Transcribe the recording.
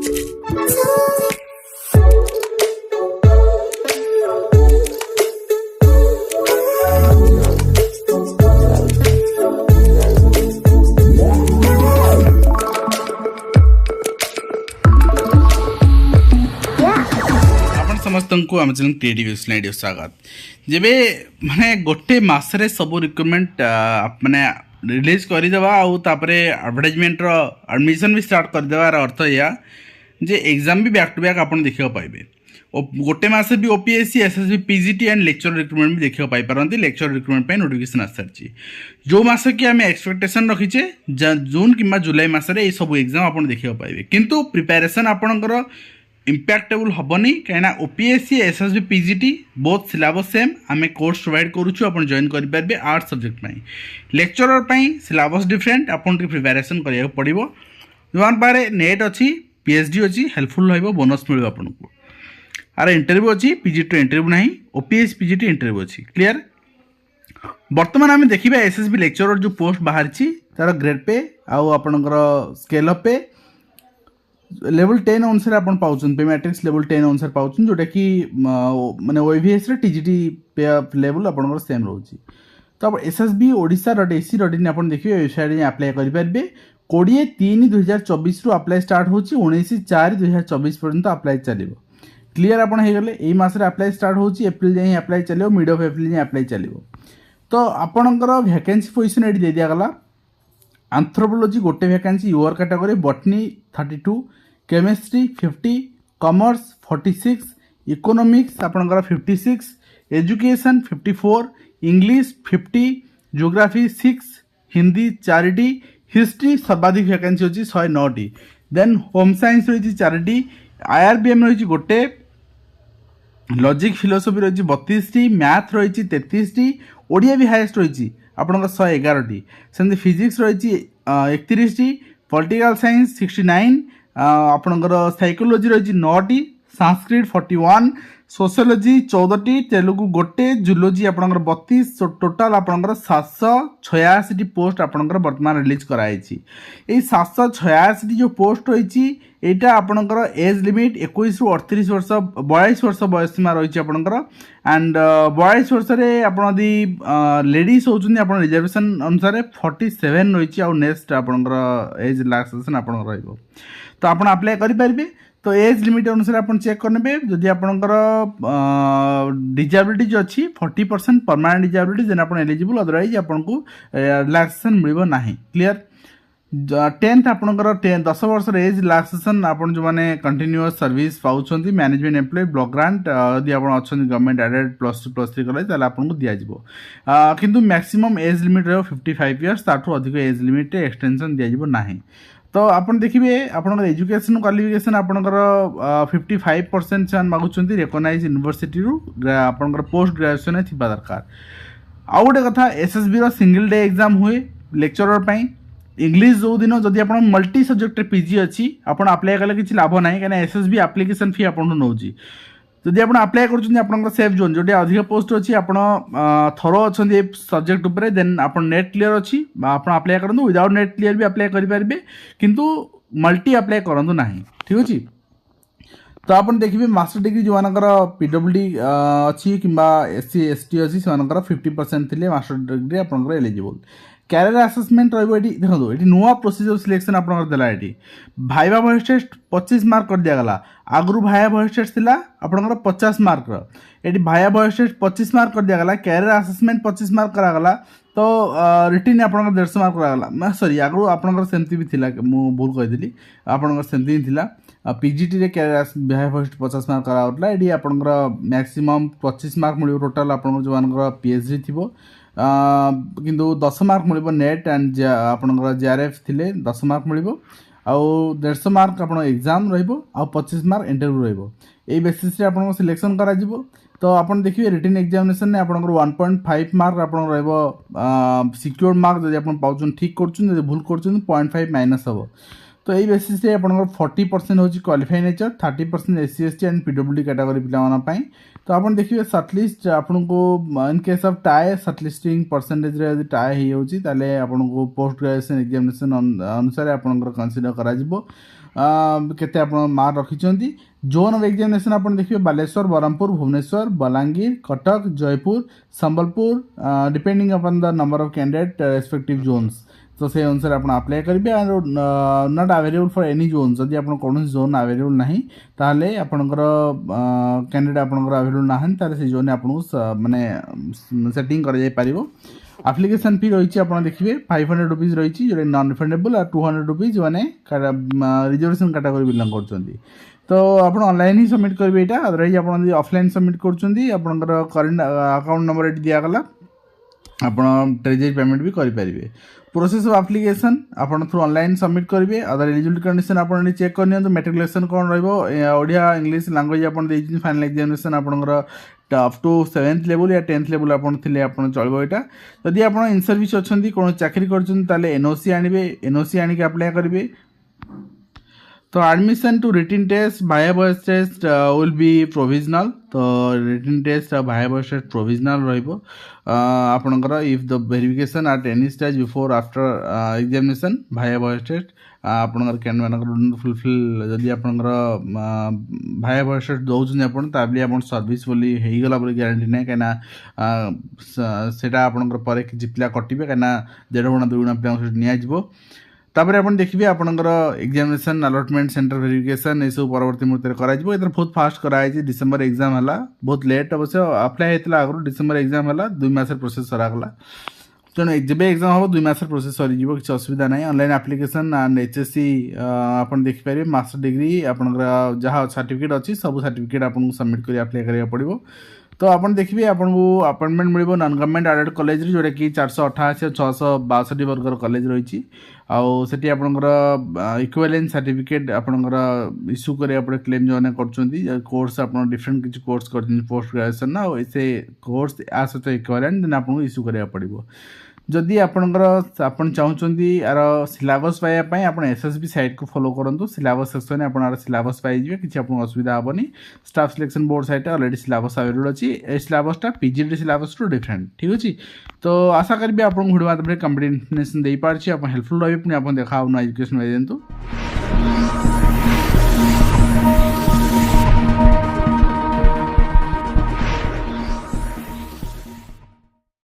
समस्त को आम चैनल क्रिएटिव आइडिया स्वागत जेबे माने गोटे मासरे सब रिक्रुटमेंट माने रिलीज करदेवा आउे एडवर्टाइजमेंट एडमिशन भी स्टार्ट करदेवार अर्थ या जे एग्जाम भी बैक टू बैक आप देखा पाइबे गोटे मास भी OPSC SSB PGT and lecture recruitment भी देखा पाइपारती लेक्चर रिक्रुटमेंट नोटिफिकेशन आसी सारी जो मास कि आम एक्सपेक्टेशन रखीचे जून कि जुलाई मसरे ये सब एग्जाम आप देखा पाइबे किंतु प्रिपेरेसन आपणकर इम्पैक्टेबल हेनी कहीं OPSC SSB PGT both syllabus same आम कोर्स प्रोवाइड करुचु आप जॉइन करेंगे आर्ट्स सब्जेक्ट में लेक्चरर सिलेबस डिफरेंट आपन प्रिपेरेसन करा पड़ो जो पारे नेट अच्छी पीएचडी अच्छी हेल्पफुल रही बोनस मिले आपको आर इंटरव्यू अच्छी पीजीटी इंटरव्यू ना ओपीएससी पीजीटी इंटरव्यू अच्छी क्लीयर बर्तमान आम देखा एसएसबी लेक्चरर जो पोस्ट बाहर तार ग्रेड पे आपणकर स्केल अप पे लेवल 10 अनुसार आप पाँच पे मैट्रिक्स लेवल 10 अनुसार पाँच जोटा कि माने ओईवीएस टीजीटी पे लेवल आप सेम रोचे तो आप एसएसबी ओडिशा.ac.in आप देखिए वेबसाइट में अप्लाई करेंगे 20/3/2024 रु अप्लाई स्टार्ट हो 19/4/2024 पर्यंत अप्लाई चलो क्लीयर आप गले यही मसरे अप्लाई स्टार्ट हो एप्रिल जाए अप्लाई चलो मिड ऑफ एप्रिल जाए अप्लाई चलो तो आपणकर वैकेंसी पोजिशन ये दे दिगला एंथ्रोपोलॉजी गोटे vacancy UR category botany 32 chemistry 50 commerce 46 economics आपणकर 56 एजुकेशन 54 इंग्लिश 50 ज्योग्राफी 6 हिंदी 4टी हिस्ट्री सर्वाधिक वैकेंसी अच्छी 109टी देन होम साइंस रही 4टी आईआरबीएम रही गोटे लॉजिक फिलोसफी रही 32टी मैथ रही 33टी ओडिया भी हाईएस्ट रही आपंकर 111टी सेमती फिजिक्स रही 31टी पॉलिटिकल साइंस 69 आपणकर साइकोलॉजी रही 9टी संस्कृत 41 सोशियोलॉजी 14टी तेलुगु गोटे जूलॉजी आपणकर 32 टोटाल आपणकर 786टी पोस्ट आपणकर वर्तमान रिलीज कराई यही 786टी जो पोस्ट रही यहाँ आपणकर एज लिमिट 21 रु 38 वर्ष 42 वर्ष बयस सीमा रही आपणकर एंड 42 वर्ष आपड़ी लेडीज होती आप रिजर्वेशन अनुसार 47 रही आउ नेक्स्ट आपणकर एज रिलैक्सेशन आप तो आप अप्लाई करेंगे तो एज लिमिट अनुसार आप चेक करेंगे जदि आपंकर डिजेबिलिटी जो अच्छी 40% परमानेंट डिजेबिलिटी देन आप एलिजिबल अदरवाइज आपको रिलैक्सेशन मिल ना क्लीयर 10th आपंकर 10 वर्ष एज रिलैक्सेशन आप जो मैंने कंटिन्यूअस सर्विस पाँच मैनेजमेंट एम्प्लॉय ब्लॉक ग्रांट यदि आप गवर्नमेंट एडेड +2 +3 कले आपको दिज्व किंतु मैक्सिमम एज लिमिट रहा 55 इयर्स ताठू अधिक एज लिमिट एक्सटेंशन दिज्व ना तो आप देखिए आपंकर एजुकेशन क्वालिफिकेशन आपंकर 55% से मागुंट रेकग्नाइज यूनिवर्सिटी आपंकर पोस्ट ग्रेजुएशन थी दरकार आउ गोटे कथा एसएसबी सिंगल डे एग्जाम हुए लेक्चरर इंग्लिश जो दिन जदि आप मल्टी सब्जेक्ट पीजी अच्छी आप अप्लाई कले किसी लाभ ना कहीं एसएसबी एप्लिकेशन फी आपको नौ जदि आप अप्लाई कर सेफ जोन जो अधिक पोस्ट अच्छी आप थरो अच्छा सब्जेक्ट उपर देन आप नेट क्लीयर अच्छी आप अप्लाई करूँ विदाउट नेट क्लीयर भी अप्लाई करेंगे किंतु मल्टी अप्लाई करूँ ना ठीक अच्छे तो आप देखिए मास्टर डिग्री जो मानकर पीडब्ल्यूडी अच्छी कि एससी एसटी अच्छी से 50% थे मास्टर डिग्री आप एलिजिबल कैरियर असेसमेंट रही देखो ये नुआ प्रोसीजर सिलेक्शन आपला ये भाइवा वॉइस टेस्ट 25 मार्क कर दिगला आगु भाया वॉइस टेस्ट थी आपंकर 50 मार्क ये भाया वॉइस टेस्ट 25 मार्क कर दिगला कैरियर असेसमेंट 25 मार्क करागला तो रिटिन आप 150 मार्क करागला सॉरी आगु आपंकर सेमती भी थिला मु भूल कही आपंकर सेमती ही थिला पीजीटी रे कैरियर भाया वॉइस 50 मार्क कराउला ये आपंकर मैक्सिमम 25 मार्क मिले टोटाल आपंकर जो मानकर पीएचडी थी किंतु 10 मार्क मिले नेट एंड आपंकर जेआरएफ थिले 10 मार्क मिले आउ 150 मार्क आप एग्जाम रहा 25 मार्क इंटरव्यू रही बेसीस रे आपन सिलेक्शन करा जिवो तो आप देखिए रिटन एग्जामिनेशन ने आपंकर 1.5 मार्क आप सिक्योर मार्क जब आप पाँच ठीक कर भूल कर 0.5 माइनस हम तो तो यही बेसीस आप 40% हूँ क्वालिफाई नेचर, 30% SC ST and PWD category पाई। तो आप देखिए सर्टलिस्ट आपन को इन केस ऑफ टाए सर्टलिस्टिंग परसेंटेज रे टाए हो ताले आपन को पोस्ट ग्रेजुएशन एग्जामिनेशन अनुसार आपन कंसीडर करा जिवो केते आपन मार्क रखिचंती। जोन ऑफ एग्जामिनेशन आपन देखिए Baleshwar, Berhampur, Bhubaneswar, Balangir, Cuttack, Jeypore, Sambalpur depending upon the number of candidate respective zones. तो से अनुसार आप अप्लाई करेंगे not available for any zone. जदि आप कौन जोन अवेलेबल ना ताले आपणकर कैंडिडेट आपणकर अवेलेबल ना से जोन आपको माने सेटिंग कर जाई पारिबो। एप्लिकेशन फी रही आप देखिए 500 रुपीज रही जो नॉन रिफंडेबल और 200 रुपीज मैंने रिजर्वेशन कैटेगरी बिलोंग कर। तो आप ऑनलाइन ही सबमिट करेंगे यहाँ। अदरवाइज आप ऑफलाइन सबमिट कर करेंट अकाउंट नंबर ये दिगला आप ट्रेजरी पेमेंट भी करेंगे। प्रोसेस ऑफ एप्लिकेशन आप थ्रू ऑनलाइन सबमिट करेंगे। अदर एलिजिबिलिटी कंडीशन आप चेक कर मेट्रिकुलेशन कौन रहा इंग्लिश लैंग्वेज आप फाइनल एग्जामिनेशन आपंकर अप टू 7th लेवल या 10th लेवल आप चलो यहाँ। जदि आप इन सर्विस अच्छा कौन चाकरी कर NOC आने NOC आनिक अप्लाई करेंगे। तो admission to written test viva voce test will be provisional. तो written test viva voce test provisional आपणकर if the verification at any stage before after examination viva voce test आपणकर candidate fulfil जदि आपणकर भाया voce test दौरान आप service बोली होगला guarantee ना कहीं सेटा आपणकर पर किसी पिला कटिबे कहीं 1.5 गुणा 2 गुणा पिला नियाजिबो। तापर आप देखिए आपणकर एग्जामिनेशन अलॉटमेंट सेंटर वेरिफिकेशन ये सब परवर्ती मुहूर्त में बहुत फास्ट कराई। डिसेम्बर एग्जाम है बहुत लेट अवश्य अप्लाई होता आगुरी डिसेम्बर एग्जाम है 2 मास प्रोसेस सरागला। तेणु जब एग्जाम हम 2 मास प्रोसेस सरीज किसी असुविधा ना। ऑनलाइन एप्लिकेशन एंड HSC आप देखिपारे मास्टर डिग्री आपणकर जहाँ सर्टिफिकेट अच्छी सब सर्टिफिकेट आपको सबमिट कर अप्लाई करा पड़ो। तो आप देखिए आपको अपॉइंटमेंट मिल नॉन गवर्नमेंट एडेड कॉलेज जोटा कि 488 और 662 वर्गर कॉलेज रही आउट आपंकर इक्विवेलेंस सर्टिफिकेट आपंकर इश्यू करें क्लेम जो कर कोर्स आप डिफरेंट किसी कोर्स कर पोस्ट ग्रेजुएशन ना से कोर्स आ सहित इक्विवेलेंट देन आपको इश्यू करा पड़ो। जदि आपंकर आप चाहते यार सिलेबस पाइबापी आप SSB साइट को फॉलो करूँ। सिलेबस सेक्शन में आप सिलेबस पाइबे किसी आपको असुविधा हेनी। Staff selection board site already syllabus available अच्छी। ए सिलेबसटा PGD सिलेबस टू डिफरेंट ठीक अच्छे। तो आशा करी आपको वीडियो माध्यम कंप्लीट इन्फॉर्मेशन दे पार्टी आप हेल्पफुल रही। पुणी आप देखा एजुकेशन दिंतु।